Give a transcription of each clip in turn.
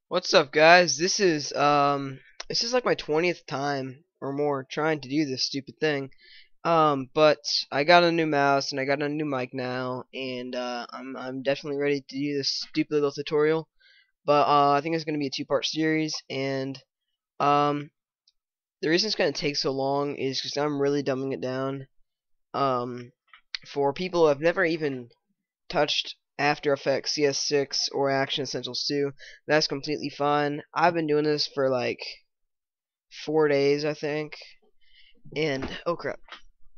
What's up, guys? This is like my 20th time or more trying to do this stupid thing. But I got a new mouse and I got a new mic now, and I'm definitely ready to do this stupid little tutorial. But I think it's gonna be a two-part series, and um the reason it's gonna take so long is because I'm really dumbing it down. Um, for people who have never even touched After Effects, cs6, or Action Essentials 2, that's completely fine. I've been doing this for like 4 days, I think, and oh crap.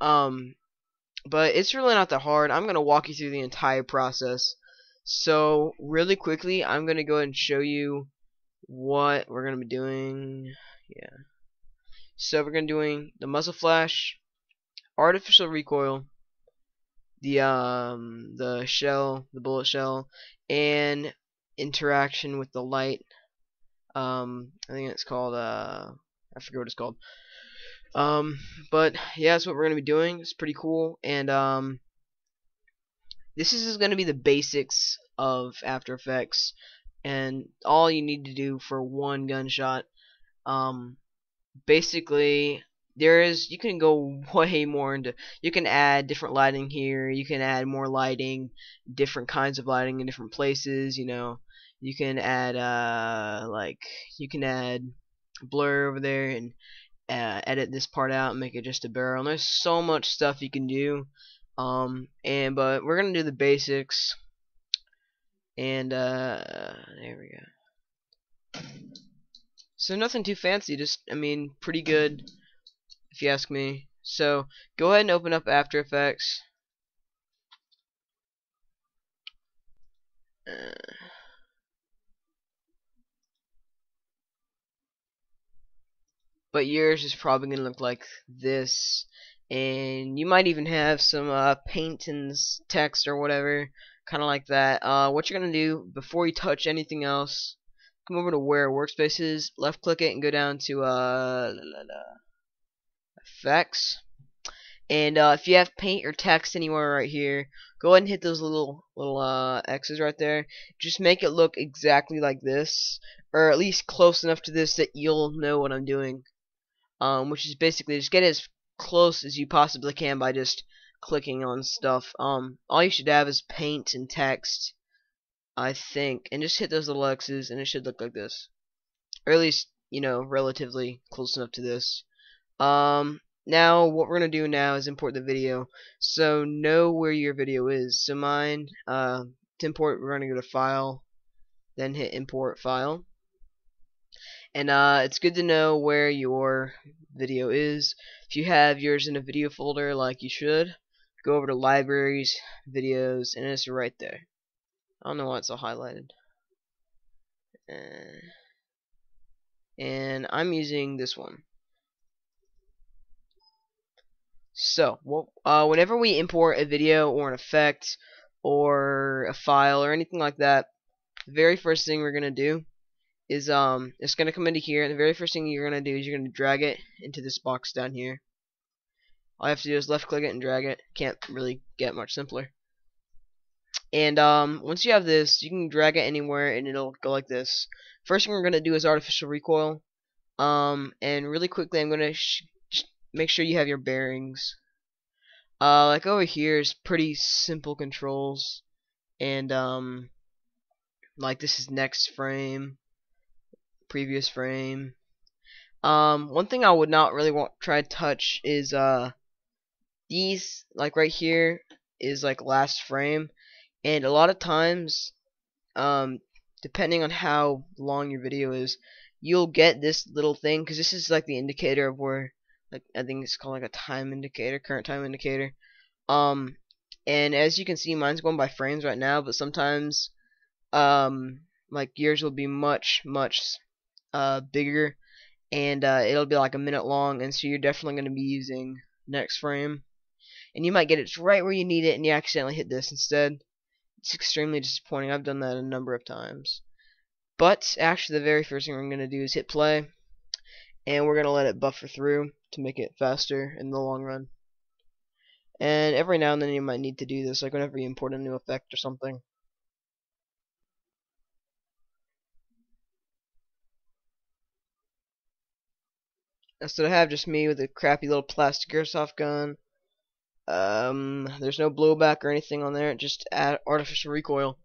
Um, but it's really not that hard. I'm gonna walk you through the entire process. So really quickly, I'm gonna go ahead and show you what we're gonna be doing. Yeah. So we're gonna be doing the muzzle flash, artificial recoil, the shell, the bullet shell, and interaction with the light. I think it's called I forget what it's called. Um, but yeah, that's what we're gonna be doing. It's pretty cool, and this is gonna be the basics of After Effects, and all you need to do for one gunshot. Um, basically, you can go way more into, you can add different lighting here, you can add more lighting, different kinds of lighting in different places. You can add like you can add blur over there and edit this part out and make it just a barrel. And there's so much stuff you can do. But we're gonna do the basics, and there we go. So nothing too fancy, just pretty good if you ask me. So go ahead and open up After Effects. Uh, but yours is probably gonna look like this, and you might even have some paint and text or whatever, kind of like that. What you're gonna do before you touch anything else, come over to where workspace is, left click it, and go down to effects. And if you have paint or text anywhere right here, go ahead and hit those little X's right there. Just make it look exactly like this, or at least close enough to this that you'll know what I'm doing. Which is basically just get as close as you possibly can by just clicking on stuff. All you should have is paint and text, I think, and just hit those little X's, and it should look like this, or at least relatively close enough to this. Now what we're gonna do now is import the video. So know where your video is. So mine, to import, we're gonna go to File, then hit Import File. And it's good to know where your video is. If you have yours in a video folder like you should, go over to Libraries, Videos, and it's right there. I don't know why it's all highlighted. And I'm using this one. So, whenever we import a video or an effect or a file or anything like that, the very first thing we're gonna do is it's gonna come into here, and the very first thing you're gonna do is you're gonna drag it into this box down here. All you have to do is left click it and drag it. Can't really get much simpler. And once you have this, you can drag it anywhere and it'll go like this. First thing we're gonna do is artificial recoil. And really quickly, I'm gonna make sure you have your bearings. Like over here is pretty simple controls, and like this is next frame, previous frame. One thing I would not really want try to touch is these, like right here is like last frame, and a lot of times, um, depending on how long your video is, you'll get this little thing, because this is like the indicator of where, like, I think it's called like a time indicator, current time indicator. Um, and as you can see, mine's going by frames right now, but sometimes, like yours will be much bigger, and it'll be like a minute long, and so you're definitely going to be using next frame, and you might get it right where you need it, and you accidentally hit this instead. It's extremely disappointing. I've done that a number of times. But actually, the very first thing we're going to do is hit play, and we're going to let it buffer through to make it faster in the long run. And every now and then you might need to do this, like whenever you import a new effect or something. That's what I have, just me with a crappy little plastic airsoft gun. There's no blowback or anything on there, just add artificial recoil.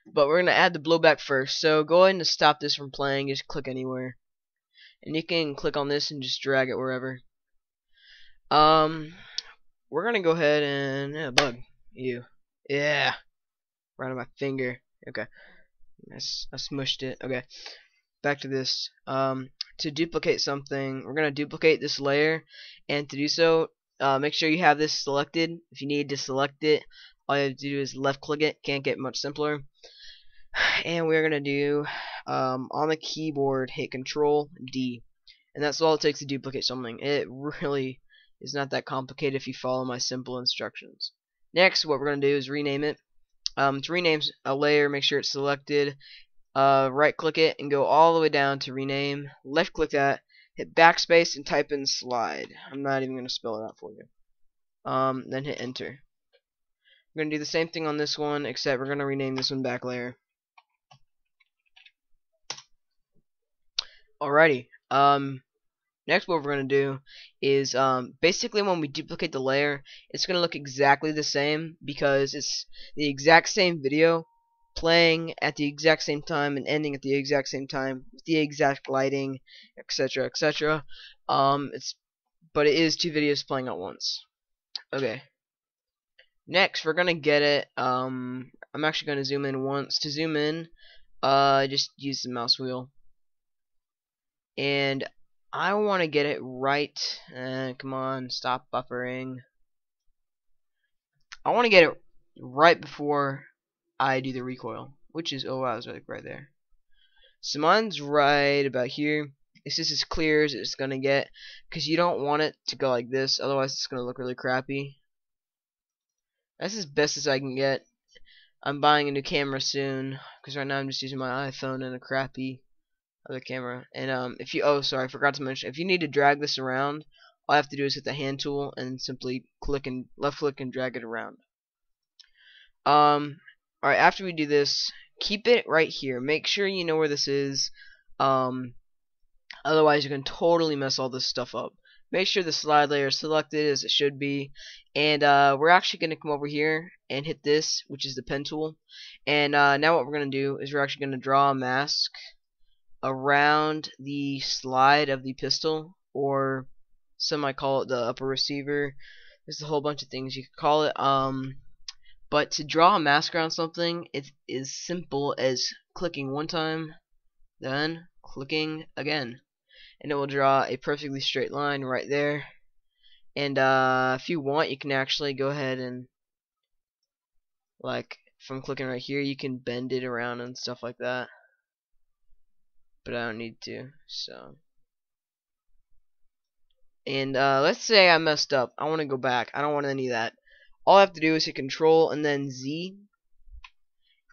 But we're gonna add the blowback first. So go ahead and to stop this from playing, just click anywhere. And you can click on this and just drag it wherever. We're gonna go ahead and bug you. Yeah, right on my finger. Okay, I smushed it. Okay, back to this. To duplicate something, we're gonna duplicate this layer, and to do so, make sure you have this selected. If you need to select it, all you have to do is left click it. Can't get much simpler. And we're gonna do on the keyboard, hit Control D, and that's all it takes to duplicate something. It really is not that complicated if you follow my simple instructions. Next, what we're gonna do is rename it. To rename a layer, make sure it's selected. Right click it and go all the way down to rename. Left click that, hit backspace and type in slide. I'm not even gonna spell it out for you. Then hit enter. We're gonna do the same thing on this one, except we're gonna rename this one back layer. Alrighty. Next what we're going to do is basically when we duplicate the layer, it's going to look exactly the same because it's the exact same video playing at the exact same time and ending at the exact same time with the exact lighting, etc., etc. But it is two videos playing at once. Okay. Next we're going to get it. I'm actually going to zoom in once. To zoom in, just use the mouse wheel. And I want to get it right. Come on, stop buffering. I want to get it right before I do the recoil, which is, oh wow, I was right there. So mine's right about here. It's just as clear as it's gonna get, because you don't want it to go like this, otherwise it's gonna look really crappy. That's as best as I can get. I'm buying a new camera soon, because right now I'm just using my iPhone and a crappy other camera. And if you, oh sorry, I forgot to mention, if you need to drag this around, all I have to do is hit the hand tool and simply click and left click and drag it around. Alright, after we do this, keep it right here. Make sure you know where this is. Otherwise you can totally mess all this stuff up. Make sure the slide layer is selected as it should be. And we're actually going to come over here and hit this, which is the pen tool. And now what we're going to do is we're actually going to draw a mask around the slide of the pistol, or some might call it the upper receiver. There's a whole bunch of things you could call it. But to draw a mask around something, it is simple as clicking one time, then clicking again, and it will draw a perfectly straight line right there. And if you want, you can actually go ahead and, like, from clicking right here, you can bend it around and stuff like that. But I don't need to, so. And let's say I messed up. I want to go back. I don't want any of that. All I have to do is hit Control and then Z,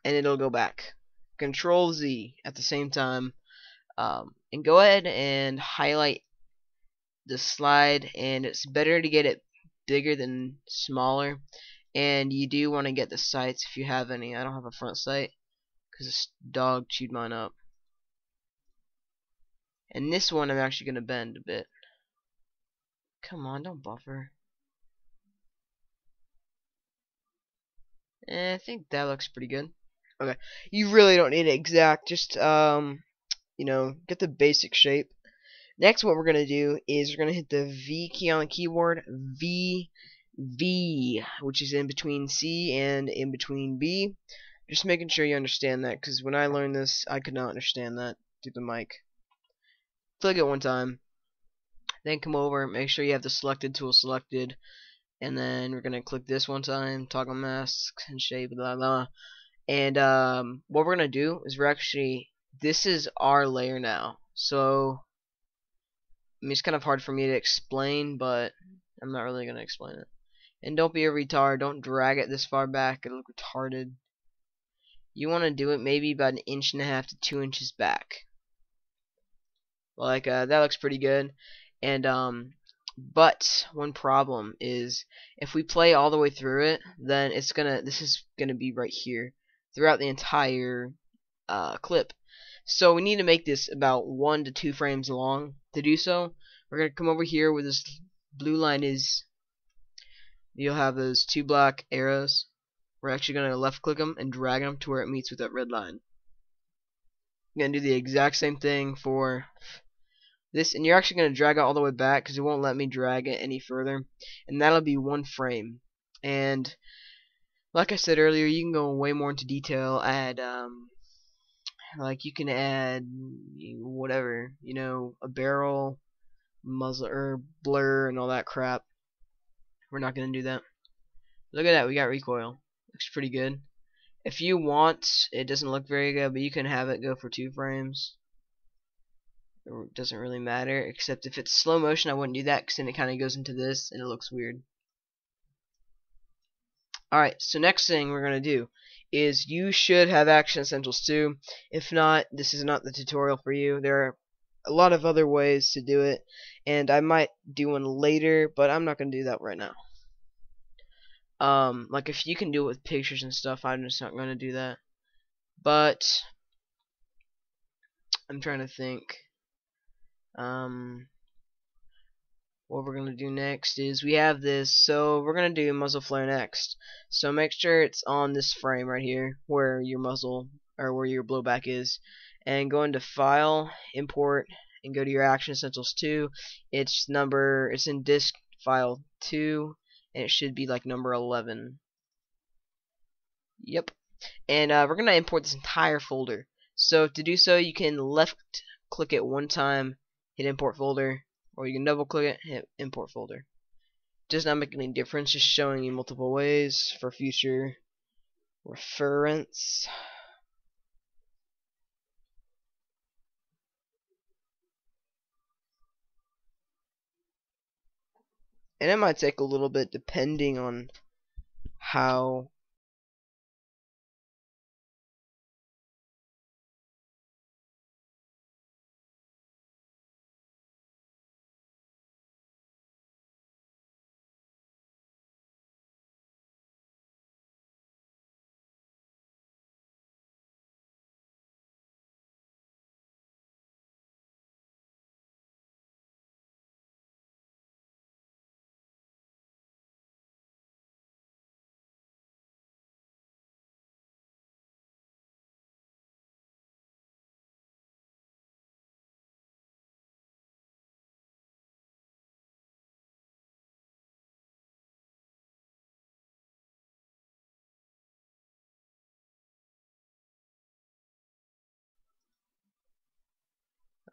and it'll go back. Control Z at the same time, and go ahead and highlight the slide. And it's better to get it bigger than smaller. And you do want to get the sights if you have any. I don't have a front sight because this dog chewed mine up. And this one I'm actually going to bend a bit. Come on, don't buffer. I think that looks pretty good. Okay, you really don't need it exact. Just you know, get the basic shape. Next, what we're gonna do is we're gonna hit the V key on the keyboard. V, which is in between C and in between B. Just making sure you understand that, because when I learned this, I could not understand that through the mic. Click it one time, then come over, make sure you have the selected tool selected, and then we're gonna click this one time, toggle masks and shape, blah blah. And what we're gonna do is this is our layer now. So I mean, it's kind of hard for me to explain, but I'm not really gonna explain it. And don't be a retard. Don't drag it this far back. It'll look retarded. You want to do it maybe about 1.5 inches to 2 inches back. Like that looks pretty good. And but one problem is if we play all the way through it, then this is gonna be right here throughout the entire clip. So we need to make this about 1 to 2 frames long. To do so, We're gonna come over here where this blue line is. You'll have those two black arrows. We're actually gonna left click them and drag them to where it meets with that red line. You're gonna do the exact same thing for this, and you're actually gonna drag it all the way back because it won't let me drag it any further, and that'll be one frame. And like I said earlier, you can go way more into detail. Add like you can add whatever, you know, a barrel, muzzle, or blur, and all that crap. We're not gonna do that. Look at that, we got recoil. Looks pretty good. If you want, it doesn't look very good, but you can have it go for 2 frames. It doesn't really matter, except if it's slow motion, I wouldn't do that because then it kind of goes into this and it looks weird. Alright, so next thing we're going to do is you should have Action Essentials too. If not, this is not the tutorial for you. There are a lot of other ways to do it, and I might do one later, but I'm not going to do that right now. Like if you can do it with pictures and stuff, I'm just not going to do that. But I'm trying to think. What we're gonna do next is we have this, so we're gonna do muzzle flare next. So make sure it's on this frame right here where your muzzle or where your blowback is, and go into File, Import, and go to your Action Essentials 2. It's in disk file 2, and it should be like number 11. Yep. And we're gonna import this entire folder. So to do so, you can left click it one time, hit import folder, or you can double click it, hit import folder. Does not make any difference, just showing you multiple ways for future reference. And it might take a little bit depending on how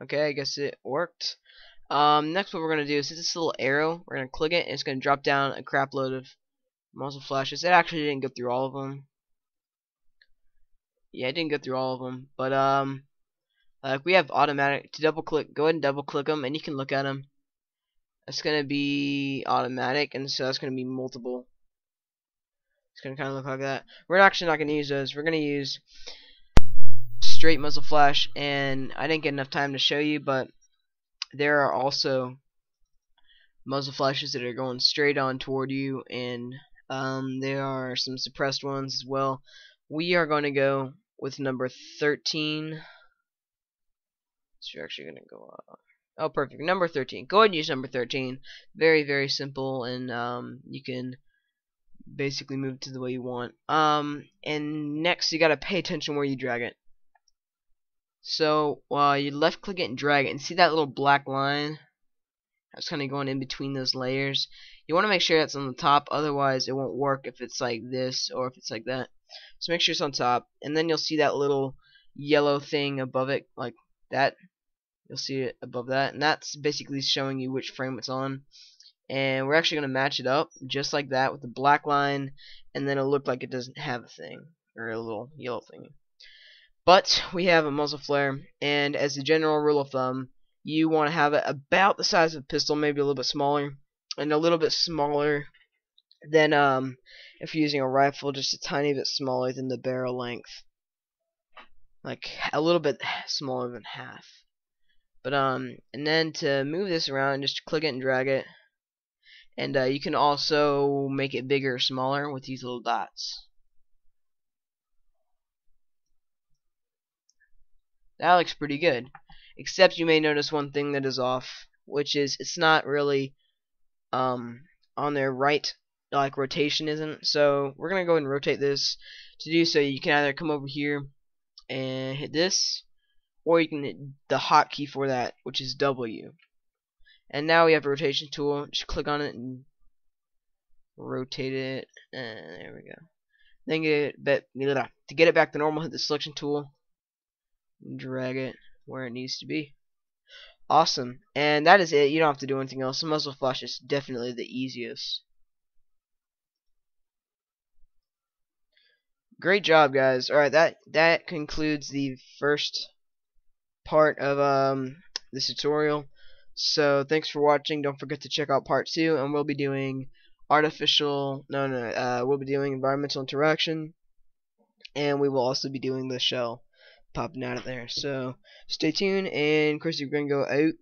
okay, I guess it worked. Next what we're going to do is this little arrow, we're going to click it, and it's going to drop down a crap load of muzzle flashes. It actually didn't go through all of them. Yeah, it didn't go through all of them, but like we have automatic to double click. Go ahead and double click them, and you can look at them. It's gonna be automatic, and so that's gonna be multiple. It's gonna kind of look like that. We're actually not gonna use those. We're gonna use straight muzzle flash, and I didn't get enough time to show you, but there are also muzzle flashes that are going straight on toward you, and there are some suppressed ones as well. We are going to go with number 13. So you're actually going to go oh, perfect. Number 13. Go ahead and use number 13. Very, very simple, and you can basically move it to the way you want. And next, you got to pay attention where you drag it. So you left click it and drag it, and see that little black line that's kind of going in between those layers. You want to make sure that's on the top, otherwise it won't work if it's like this or if it's like that. So make sure it's on top, and then you'll see that little yellow thing above it, like that. You'll see it above that, and that's basically showing you which frame it's on. And we're actually going to match it up just like that with the black line, and then it'll look like it doesn't have a thing or a little yellow thing. But we have a muzzle flare, and as a general rule of thumb, you want to have it about the size of a pistol, maybe a little bit smaller, and a little bit smaller than if you're using a rifle, just a tiny bit smaller than the barrel length, like a little bit smaller than half. But and then to move this around, just click it and drag it, and you can also make it bigger or smaller with these little dots. That looks pretty good, except you may notice one thing that is off which is it's not really on there right, like rotation isn't. So we're gonna go ahead and rotate this. To do so, you can either come over here and hit this, or you can hit the hotkey for that, which is W. And now we have a rotation tool. Just click on it and rotate it. And there we go. Then to get it back to normal, hit the selection tool and drag it where it needs to be. Awesome. And that is it. You don't have to do anything else. The muzzle flash is definitely the easiest. Great job, guys. Alright, that concludes the first part of this tutorial. So thanks for watching. Don't forget to check out part 2, and we'll be doing we'll be doing environmental interaction, and we will also be doing the shell popping out of there. So stay tuned, and Chrissy, we're gonna go out.